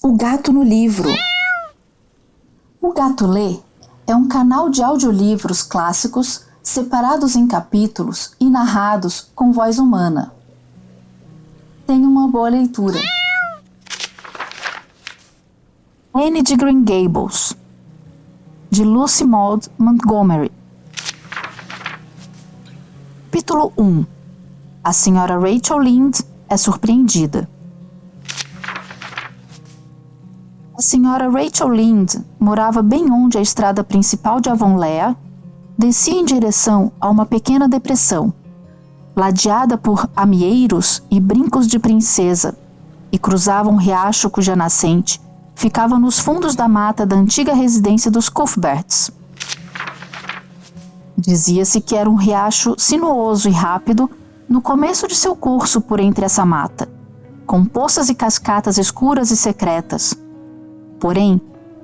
O Gato no Livro. O Gato Lê é um canal de audiolivros clássicos separados em capítulos e narrados com voz humana. Tenha uma boa leitura. Anne de Green Gables, de Lucy Maud Montgomery. Capítulo 1. A senhora Rachel Lynde é surpreendida. A senhora Rachel Lynde morava bem onde a estrada principal de Avonlea descia em direção a uma pequena depressão, ladeada por amieiros e brincos de princesa, e cruzava um riacho cuja nascente ficava nos fundos da mata da antiga residência dos Cuthberts. Dizia-se que era um riacho sinuoso e rápido no começo de seu curso por entre essa mata, com poças e cascatas escuras e secretas. Porém,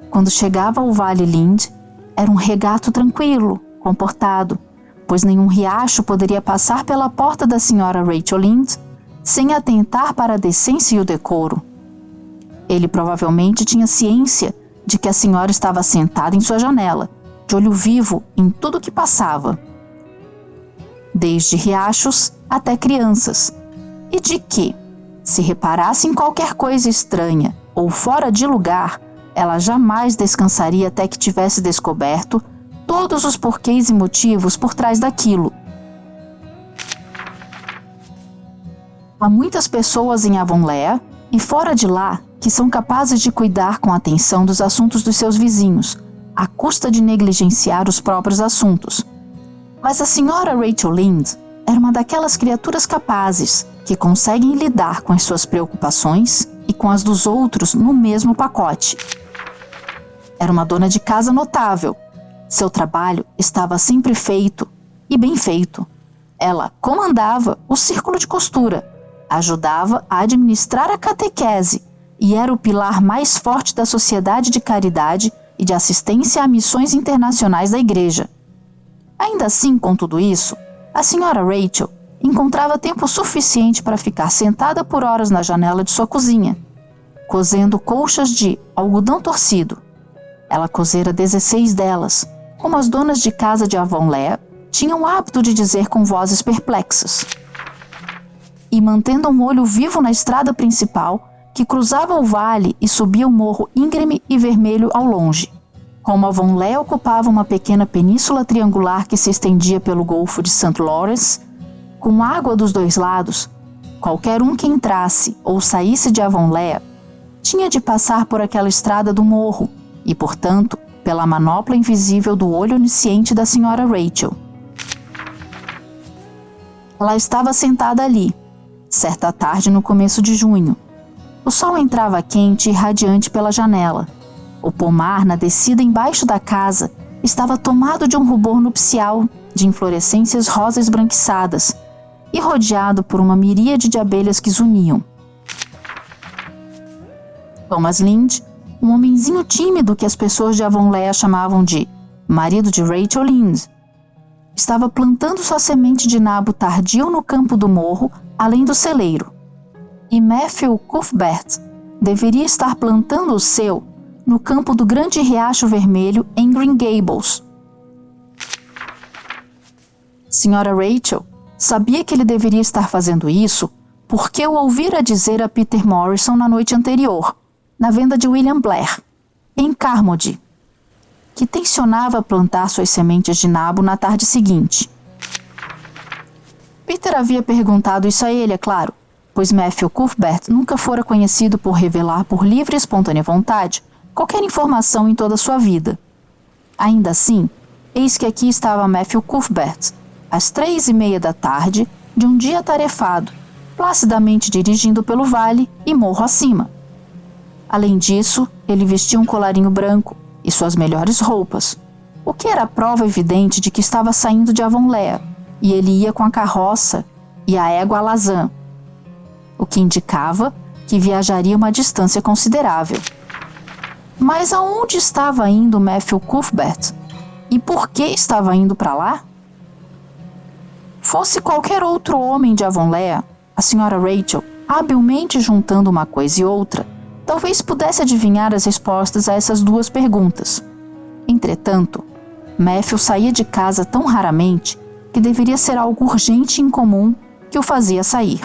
quando chegava ao Vale Lynde, era um regato tranquilo, comportado, pois nenhum riacho poderia passar pela porta da senhora Rachel Lynde sem atentar para a decência e o decoro. Ele provavelmente tinha ciência de que a senhora estava sentada em sua janela, de olho vivo em tudo o que passava, desde riachos até crianças, e de que, se reparasse em qualquer coisa estranha ou fora de lugar, ela jamais descansaria até que tivesse descoberto todos os porquês e motivos por trás daquilo. Há muitas pessoas em Avonlea e fora de lá que são capazes de cuidar com atenção dos assuntos dos seus vizinhos, à custa de negligenciar os próprios assuntos. Mas a senhora Rachel Lynde era uma daquelas criaturas capazes que conseguem lidar com as suas preocupações e com as dos outros no mesmo pacote. Era uma dona de casa notável. Seu trabalho estava sempre feito, e bem feito. Ela comandava o círculo de costura, ajudava a administrar a catequese e era o pilar mais forte da sociedade de caridade e de assistência a missões internacionais da igreja. Ainda assim, com tudo isso, a senhora Rachel encontrava tempo suficiente para ficar sentada por horas na janela de sua cozinha, cozendo colchas de algodão torcido. Ela cozera 16 delas, como as donas de casa de Avonlea tinham o hábito de dizer com vozes perplexas. E mantendo um olho vivo na estrada principal, que cruzava o vale e subia o morro íngreme e vermelho ao longe. Como Avonlea ocupava uma pequena península triangular que se estendia pelo Golfo de St. Lawrence, com água dos dois lados, qualquer um que entrasse ou saísse de Avonlea tinha de passar por aquela estrada do morro e, portanto, pela manopla invisível do olho onisciente da senhora Rachel. Ela estava sentada ali, certa tarde no começo de junho. O sol entrava quente e radiante pela janela. O pomar na descida embaixo da casa estava tomado de um rubor nupcial de inflorescências rosa esbranquiçadas e rodeado por uma miríade de abelhas que zuniam. Thomas Lynde, um homenzinho tímido que as pessoas de Avonlea chamavam de marido de Rachel Lynde, estava plantando sua semente de nabo tardio no campo do morro, além do celeiro. E Matthew Cuthbert deveria estar plantando o seu no campo do grande riacho vermelho em Green Gables. Senhora Rachel sabia que ele deveria estar fazendo isso porque o ouvira dizer a Peter Morrison na noite anterior, na venda de William Blair, em Carmody, que tencionava plantar suas sementes de nabo na tarde seguinte. Peter havia perguntado isso a ele, é claro, pois Matthew Cuthbert nunca fora conhecido por revelar por livre e espontânea vontade qualquer informação em toda a sua vida. Ainda assim, eis que aqui estava Matthew Cuthbert, às 3:30 da tarde de um dia atarefado, placidamente dirigindo pelo vale e morro acima. Além disso, ele vestia um colarinho branco e suas melhores roupas, o que era prova evidente de que estava saindo de Avonlea, e ele ia com a carroça e a égua alazã, o que indicava que viajaria uma distância considerável. Mas aonde estava indo Matthew Cuthbert? E por que estava indo para lá? Fosse qualquer outro homem de Avonlea, a senhora Rachel, habilmente juntando uma coisa e outra, talvez pudesse adivinhar as respostas a essas duas perguntas. Entretanto, Matthew saía de casa tão raramente que deveria ser algo urgente e incomum que o fazia sair.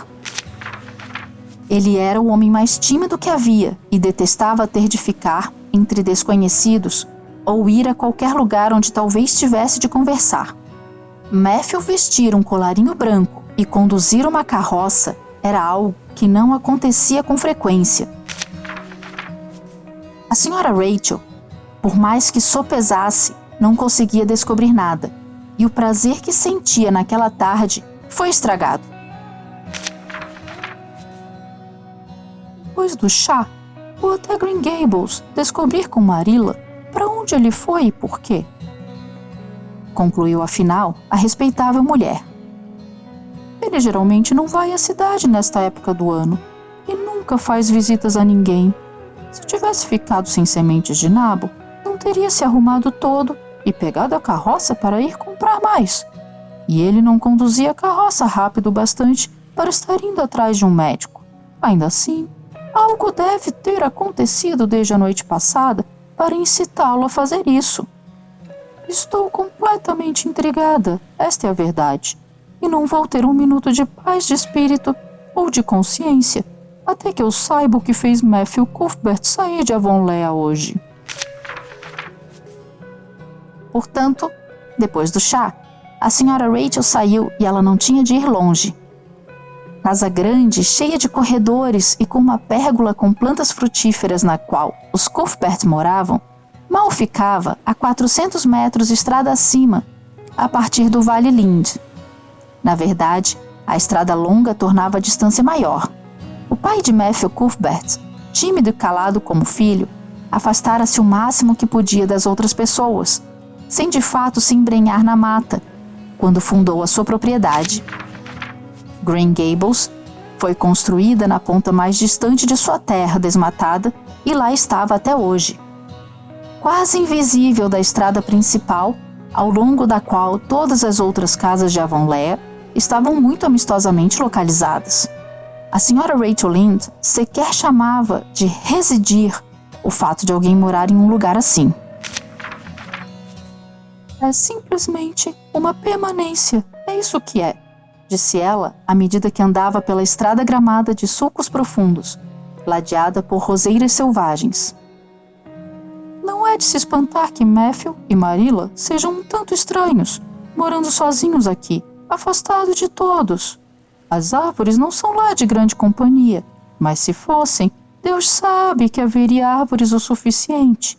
Ele era o homem mais tímido que havia e detestava ter de ficar entre desconhecidos ou ir a qualquer lugar onde talvez tivesse de conversar. Matthew vestir um colarinho branco e conduzir uma carroça era algo que não acontecia com frequência. A senhora Rachel, por mais que sopesasse, não conseguia descobrir nada, e o prazer que sentia naquela tarde foi estragado. Depois do chá, vou até Green Gables descobrir com Marilla para onde ele foi e por quê. Concluiu afinal a respeitável mulher. Ele geralmente não vai à cidade nesta época do ano e nunca faz visitas a ninguém. Se tivesse ficado sem sementes de nabo, não teria se arrumado todo e pegado a carroça para ir comprar mais. E ele não conduzia a carroça rápido bastante para estar indo atrás de um médico. Ainda assim, algo deve ter acontecido desde a noite passada para incitá-lo a fazer isso. Estou completamente intrigada, esta é a verdade, e não vou ter um minuto de paz de espírito ou de consciência até que eu saiba o que fez Matthew Cuthbert sair de Avonlea hoje. Portanto, depois do chá, a senhora Rachel saiu e ela não tinha de ir longe. Casa grande, cheia de corredores e com uma pérgola com plantas frutíferas na qual os Cuthbert moravam, mal ficava a 400 metros estrada acima, a partir do Vale Lind. Na verdade, a estrada longa tornava a distância maior. O pai de Matthew Cuthbert, tímido e calado como filho, afastara-se o máximo que podia das outras pessoas, sem de fato se embrenhar na mata, quando fundou a sua propriedade. Green Gables foi construída na ponta mais distante de sua terra desmatada e lá estava até hoje. Quase invisível da estrada principal, ao longo da qual todas as outras casas de Avonlea estavam muito amistosamente localizadas. A senhora Rachel Lynde sequer chamava de residir o fato de alguém morar em um lugar assim. É simplesmente uma permanência, é isso que é, disse ela à medida que andava pela estrada gramada de sulcos profundos, ladeada por roseiras selvagens. Não é de se espantar que Matthew e Marilla sejam um tanto estranhos, morando sozinhos aqui, afastados de todos. As árvores não são lá de grande companhia, mas se fossem, Deus sabe que haveria árvores o suficiente.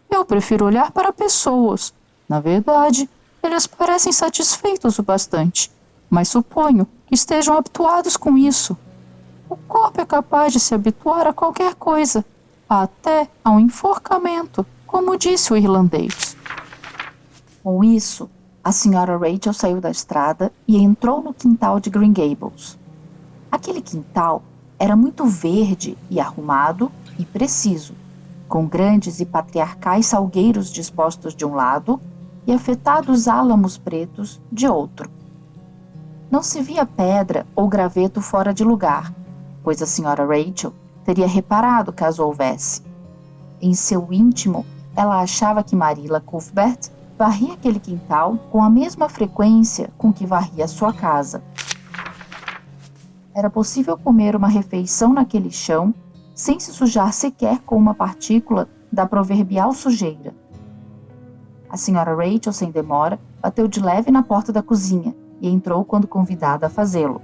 Eu prefiro olhar para pessoas. Na verdade, eles parecem satisfeitos o bastante, mas suponho que estejam habituados com isso. O corpo é capaz de se habituar a qualquer coisa, até a um enforcamento, como disse o irlandês. Com isso, a senhora Rachel saiu da estrada e entrou no quintal de Green Gables. Aquele quintal era muito verde e arrumado e preciso, com grandes e patriarcais salgueiros dispostos de um lado e afetados álamos pretos de outro. Não se via pedra ou graveto fora de lugar, pois a senhora Rachel teria reparado caso houvesse. Em seu íntimo, ela achava que Marilla Cuthbert varria aquele quintal com a mesma frequência com que varria sua casa. Era possível comer uma refeição naquele chão sem se sujar sequer com uma partícula da proverbial sujeira. A senhora Rachel, sem demora, bateu de leve na porta da cozinha e entrou quando convidada a fazê-lo.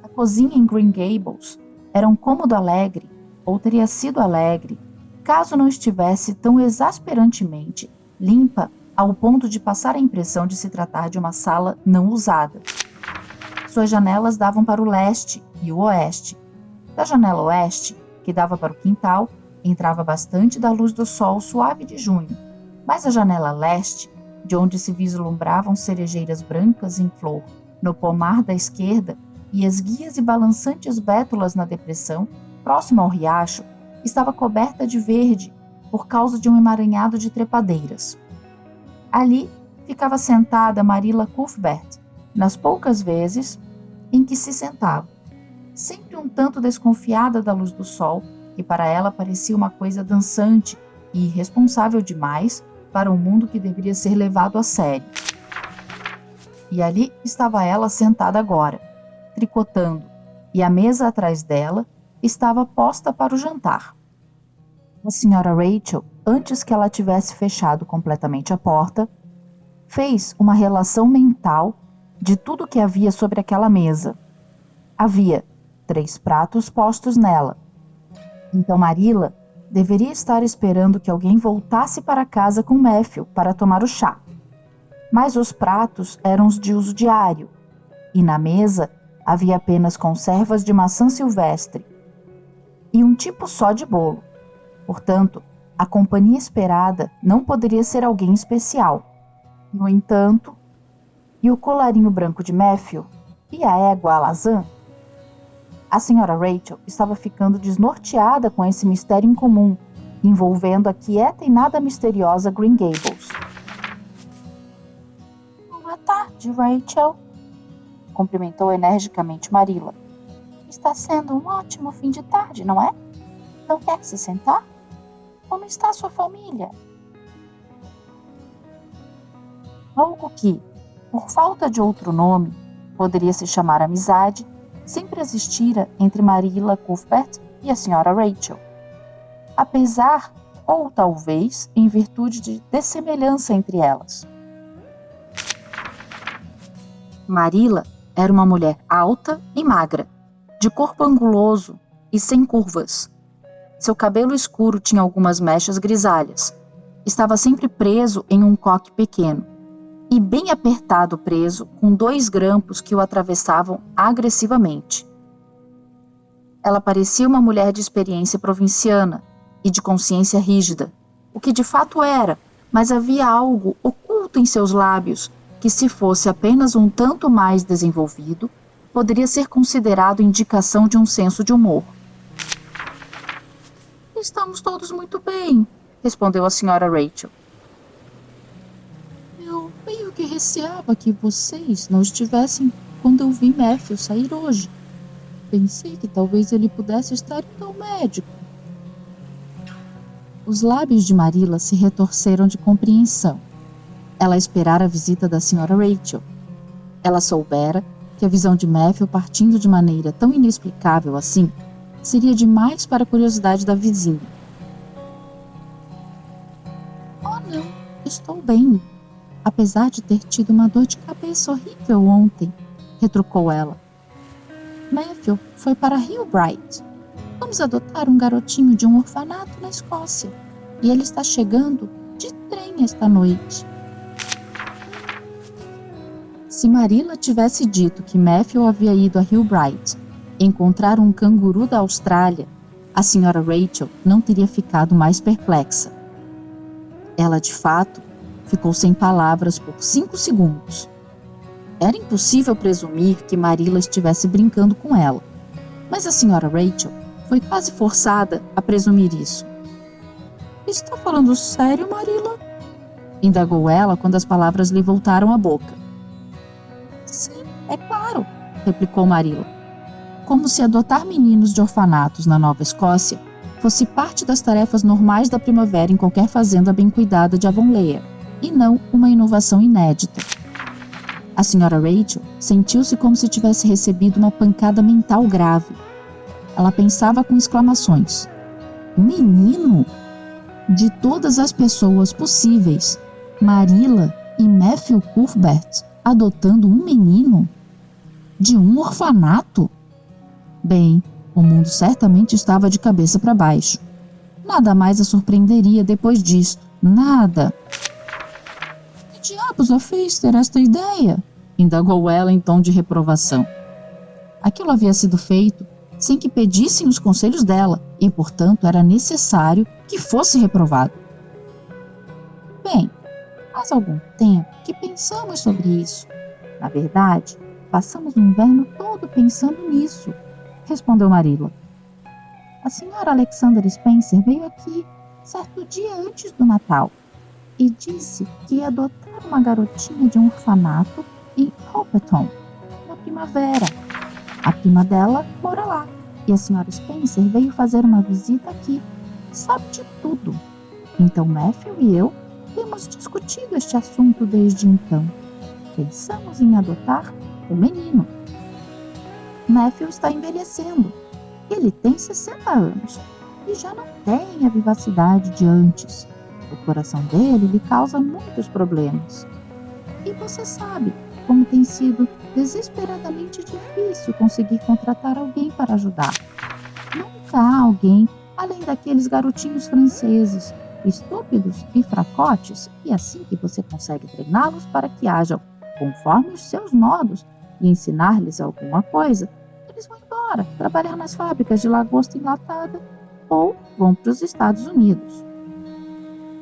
A cozinha em Green Gables era um cômodo alegre, ou teria sido alegre, caso não estivesse tão exasperantemente limpa ao ponto de passar a impressão de se tratar de uma sala não usada. Suas janelas davam para o leste e o oeste. Da janela oeste, que dava para o quintal, entrava bastante da luz do sol suave de junho, mas a janela leste, de onde se vislumbravam cerejeiras brancas em flor no pomar da esquerda e esguias e balançantes bétulas na depressão, próximo ao riacho, estava coberta de verde por causa de um emaranhado de trepadeiras. Ali ficava sentada Marilla Cuthbert, nas poucas vezes em que se sentava, sempre um tanto desconfiada da luz do sol que para ela parecia uma coisa dançante e irresponsável demais para um mundo que deveria ser levado a sério. E ali estava ela sentada agora, tricotando, e a mesa atrás dela estava posta para o jantar. A senhora Rachel, antes que ela tivesse fechado completamente a porta, fez uma relação mental de tudo que havia sobre aquela mesa. Havia 3 pratos postos nela. Então Marilla deveria estar esperando que alguém voltasse para casa com Matthew para tomar o chá. Mas os pratos eram os de uso diário, e na mesa havia apenas conservas de maçã silvestre e um tipo só de bolo. Portanto, a companhia esperada não poderia ser alguém especial. No entanto, e o colarinho branco de Matthew? E a égua alazã? A senhora Rachel estava ficando desnorteada com esse mistério incomum, envolvendo a quieta e nada misteriosa Green Gables. Boa tarde, Rachel, cumprimentou energicamente Marilla. Está sendo um ótimo fim de tarde, não é? Não quer se sentar? Como está sua família? Algo que, por falta de outro nome, poderia se chamar amizade, sempre existira entre Marilla Cuthbert e a senhora Rachel. Apesar, ou talvez, em virtude de dessemelhança entre elas. Marilla era uma mulher alta e magra, de corpo anguloso e sem curvas. Seu cabelo escuro tinha algumas mechas grisalhas. Estava sempre preso em um coque pequeno e bem apertado preso com 2 grampos que o atravessavam agressivamente. Ela parecia uma mulher de experiência provinciana e de consciência rígida, o que de fato era, mas havia algo oculto em seus lábios que, se fosse apenas um tanto mais desenvolvido, poderia ser considerado indicação de um senso de humor. Estamos todos muito bem, respondeu a senhora Rachel. Eu meio que receava que vocês não estivessem quando eu vi Matthew sair hoje. Pensei que talvez ele pudesse estar indo ao médico. Os lábios de Marilla se retorceram de compreensão. Ela esperara a visita da senhora Rachel. Ela soubera que a visão de Matthew partindo de maneira tão inexplicável assim seria demais para a curiosidade da vizinha. Oh, não, estou bem, apesar de ter tido uma dor de cabeça horrível ontem, retrucou ela. Matthew foi para Hillbright. Vamos adotar um garotinho de um orfanato na Escócia, e ele está chegando de trem esta noite. Se Marilla tivesse dito que Matthew havia ido a Hillbright encontrar um canguru da Austrália, a senhora Rachel não teria ficado mais perplexa. Ela, de fato, ficou sem palavras por 5 segundos. Era impossível presumir que Marilla estivesse brincando com ela, mas a senhora Rachel foi quase forçada a presumir isso. Está falando sério, Marilla? Indagou ela quando as palavras lhe voltaram à boca. Sim, é claro, replicou Marilla. Como se adotar meninos de orfanatos na Nova Escócia fosse parte das tarefas normais da primavera em qualquer fazenda bem cuidada de Avonlea, e não uma inovação inédita. A senhora Rachel sentiu-se como se tivesse recebido uma pancada mental grave. Ela pensava com exclamações. Menino? De todas as pessoas possíveis, Marilla e Matthew Cuthbert adotando um menino? De um orfanato? Bem, o mundo certamente estava de cabeça para baixo. Nada mais a surpreenderia depois disso. Nada. Que diabos a fez ter esta ideia? Indagou ela em tom de reprovação. Aquilo havia sido feito sem que pedissem os conselhos dela e, portanto, era necessário que fosse reprovado. Bem, faz algum tempo que pensamos sobre isso. Na verdade, passamos o inverno todo pensando nisso, respondeu Marilla. A senhora Alexander Spencer veio aqui certo dia antes do Natal e disse que ia adotar uma garotinha de um orfanato em Hopperton, na primavera. A prima dela mora lá. e a Sra. Spencer veio fazer uma visita aqui. Sabe de tudo. Então Matthew e eu temos discutido este assunto desde então. Pensamos em adotar um menino. Matthew está envelhecendo. Ele tem 60 anos e já não tem a vivacidade de antes. O coração dele lhe causa muitos problemas. E você sabe como tem sido desesperadamente difícil conseguir contratar alguém para ajudar. Nunca há alguém além daqueles garotinhos franceses, estúpidos e fracotes, e assim que você consegue treiná-los para que hajam conforme os seus modos e ensinar-lhes alguma coisa, eles vão embora trabalhar nas fábricas de lagosta enlatada ou vão para os Estados Unidos.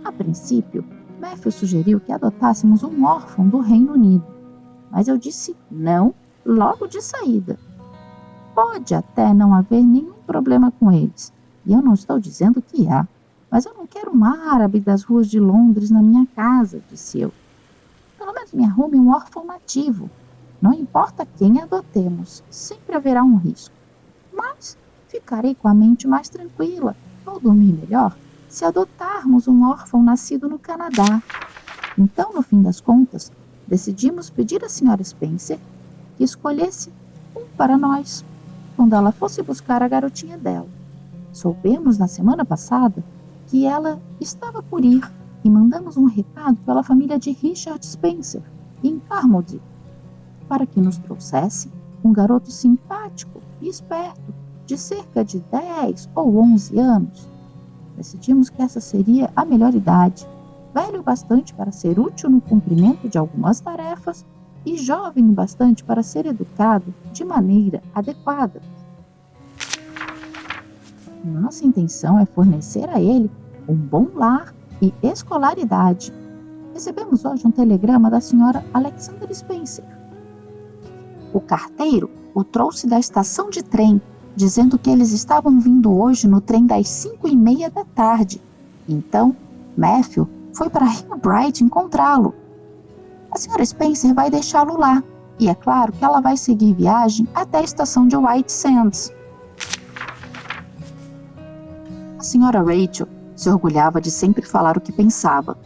A princípio, Matthew sugeriu que adotássemos um órfão do Reino Unido, mas eu disse não logo de saída. Pode até não haver nenhum problema com eles, e eu não estou dizendo que há, mas eu não quero um árabe das ruas de Londres na minha casa, disse eu. Pelo menos me arrume um órfão nativo. Não importa quem adotemos, sempre haverá um risco. Mas ficarei com a mente mais tranquila, vou dormir melhor, se adotarmos um órfão nascido no Canadá. Então, no fim das contas, decidimos pedir à Sra. Spencer que escolhesse um para nós, quando ela fosse buscar a garotinha dela. Soubemos na semana passada que ela estava por ir e mandamos um recado pela família de Richard Spencer, em Carmody, para que nos trouxesse um garoto simpático e esperto, de cerca de 10 ou 11 anos. Decidimos que essa seria a melhor idade, velho o bastante para ser útil no cumprimento de algumas tarefas e jovem o bastante para ser educado de maneira adequada. Nossa intenção é fornecer a ele um bom lar e escolaridade. Recebemos hoje um telegrama da Sra. Alexander Spencer. O carteiro o trouxe da estação de trem, dizendo que eles estavam vindo hoje no trem das 5:30 da tarde. Então, Matthew foi para Rio Bright encontrá-lo. A Sra. Spencer vai deixá-lo lá, e é claro que ela vai seguir viagem até a estação de White Sands. A Sra. Rachel se orgulhava de sempre falar o que pensava.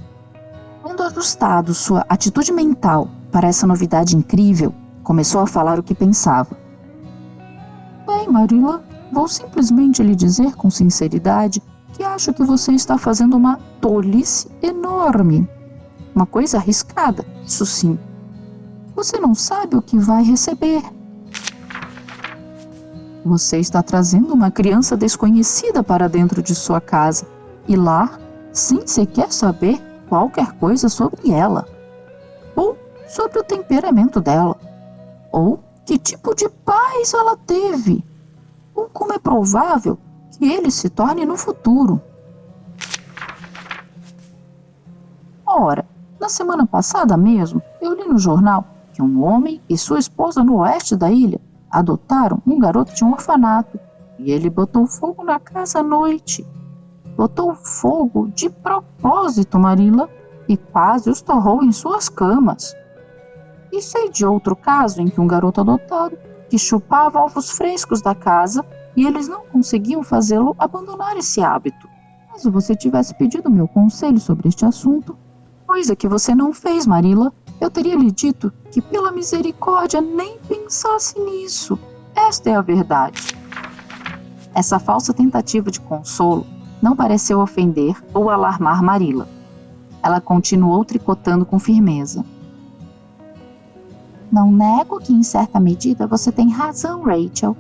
Tendo ajustado sua atitude mental para essa novidade incrível, começou a falar o que pensava. Bem, Marilla, vou simplesmente lhe dizer com sinceridade que acho que você está fazendo uma tolice enorme. Uma coisa arriscada, isso sim. Você não sabe o que vai receber. Você está trazendo uma criança desconhecida para dentro de sua casa e lá, sem sequer saber qualquer coisa sobre ela, ou sobre o temperamento dela, ou que tipo de pais ela teve, ou como é provável que ele se torne no futuro. Ora, na semana passada mesmo, eu li no jornal que um homem e sua esposa no oeste da ilha adotaram um garoto de um orfanato e ele botou fogo na casa à noite. Botou fogo de propósito, Marilla, e quase os torrou em suas camas. E sei de outro caso em que um garoto adotado que chupava ovos frescos da casa e eles não conseguiam fazê-lo abandonar esse hábito. Mas se você tivesse pedido meu conselho sobre este assunto, coisa que você não fez, Marilla, eu teria lhe dito que, pela misericórdia, nem pensasse nisso. Esta é a verdade. Essa falsa tentativa de consolo não pareceu ofender ou alarmar Marilla. Ela continuou tricotando com firmeza. Não nego que, em certa medida, você tem razão, Rachel.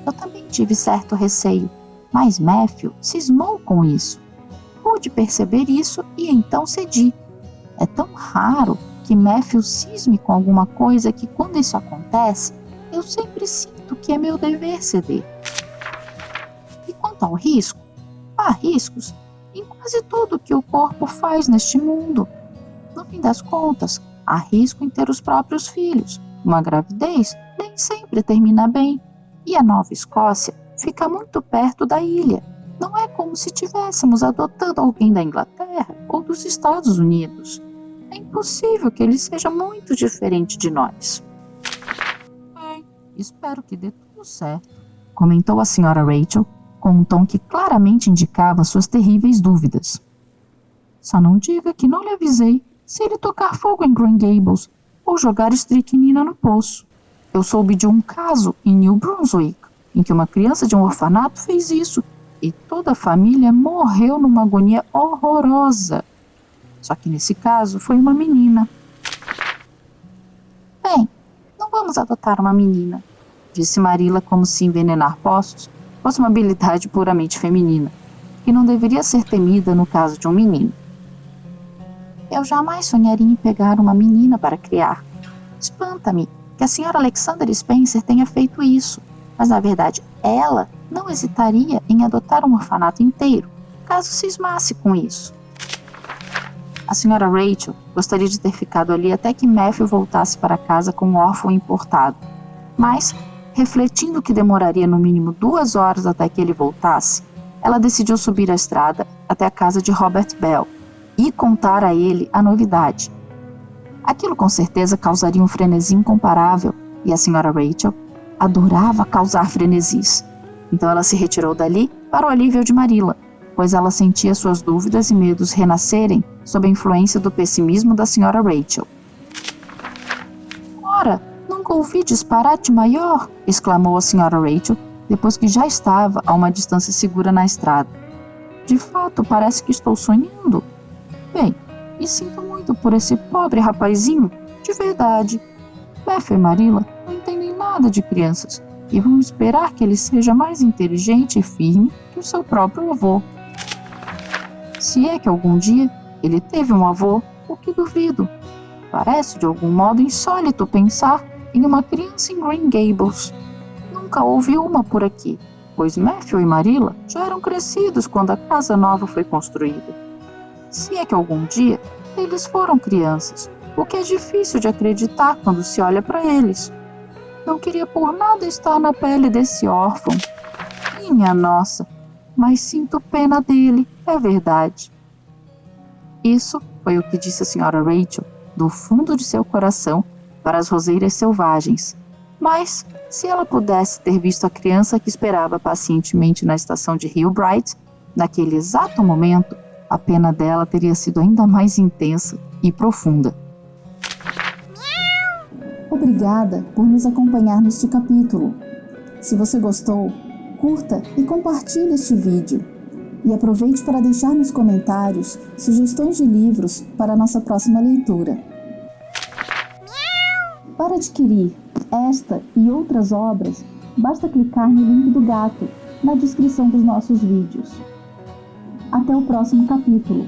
Eu também tive certo receio, mas Matthew cismou com isso. Pude perceber isso e então cedi. É tão raro que Matthew cisme com alguma coisa que, quando isso acontece, eu sempre sinto que é meu dever ceder. E quanto ao risco, há riscos em quase tudo que o corpo faz neste mundo. No fim das contas, há risco em ter os próprios filhos. Uma gravidez nem sempre termina bem. E a Nova Escócia fica muito perto da ilha. Não é como se estivéssemos adotando alguém da Inglaterra ou dos Estados Unidos. É impossível que ele seja muito diferente de nós. Bem, espero que dê tudo certo. comentou a Sra. Rachel, com um tom que claramente indicava suas terríveis dúvidas. Só não diga que não lhe avisei se ele tocar fogo em Green Gables ou jogar estricnina no poço. Eu soube de um caso em New Brunswick, em que uma criança de um orfanato fez isso e toda a família morreu numa agonia horrorosa. Só que nesse caso foi uma menina. Bem, não vamos adotar uma menina, disse Marilla como se envenenar poços fosse uma habilidade puramente feminina, que não deveria ser temida no caso de um menino. Eu jamais sonharia em pegar uma menina para criar. Espanta-me que a Sra. Alexander Spencer tenha feito isso, mas na verdade ela não hesitaria em adotar um orfanato inteiro, caso cismasse com isso. A Sra. Rachel gostaria de ter ficado ali até que Matthew voltasse para casa com um órfão importado, mas, refletindo que demoraria no mínimo 2 horas até que ele voltasse, ela decidiu subir a estrada até a casa de Robert Bell e contar a ele a novidade. Aquilo com certeza causaria um frenesi incomparável, e a Sra. Rachel adorava causar frenesis. Então ela se retirou dali para o alívio de Marilla, pois ela sentia suas dúvidas e medos renascerem sob a influência do pessimismo da Sra. Rachel. Ora, nunca ouvi disparate maior, exclamou a Sra. Rachel, depois que já estava a uma distância segura na estrada. De fato, parece que estou sonhando. Bem, e sinto muito por esse pobre rapazinho, de verdade. Matthew e Marilla não entendem nada de crianças e vão esperar que ele seja mais inteligente e firme que o seu próprio avô. Se é que algum dia ele teve um avô, o que duvido. Parece de algum modo insólito pensar em uma criança em Green Gables. Nunca houve uma por aqui, pois Matthew e Marilla já eram crescidos quando a casa nova foi construída. Se é que algum dia eles foram crianças, o que é difícil de acreditar quando se olha para eles. Não queria por nada estar na pele desse órfão. Minha nossa, mas sinto pena dele, é verdade. Isso foi o que disse a Sra. Rachel, do fundo de seu coração, para as roseiras selvagens. Mas, se ela pudesse ter visto a criança que esperava pacientemente na estação de Rio Bright, naquele exato momento, a pena dela teria sido ainda mais intensa e profunda. Obrigada por nos acompanhar neste capítulo. Se você gostou, curta e compartilhe este vídeo. E aproveite para deixar nos comentários sugestões de livros para a nossa próxima leitura. Para adquirir esta e outras obras, basta clicar no link do gato na descrição dos nossos vídeos. Até o próximo capítulo.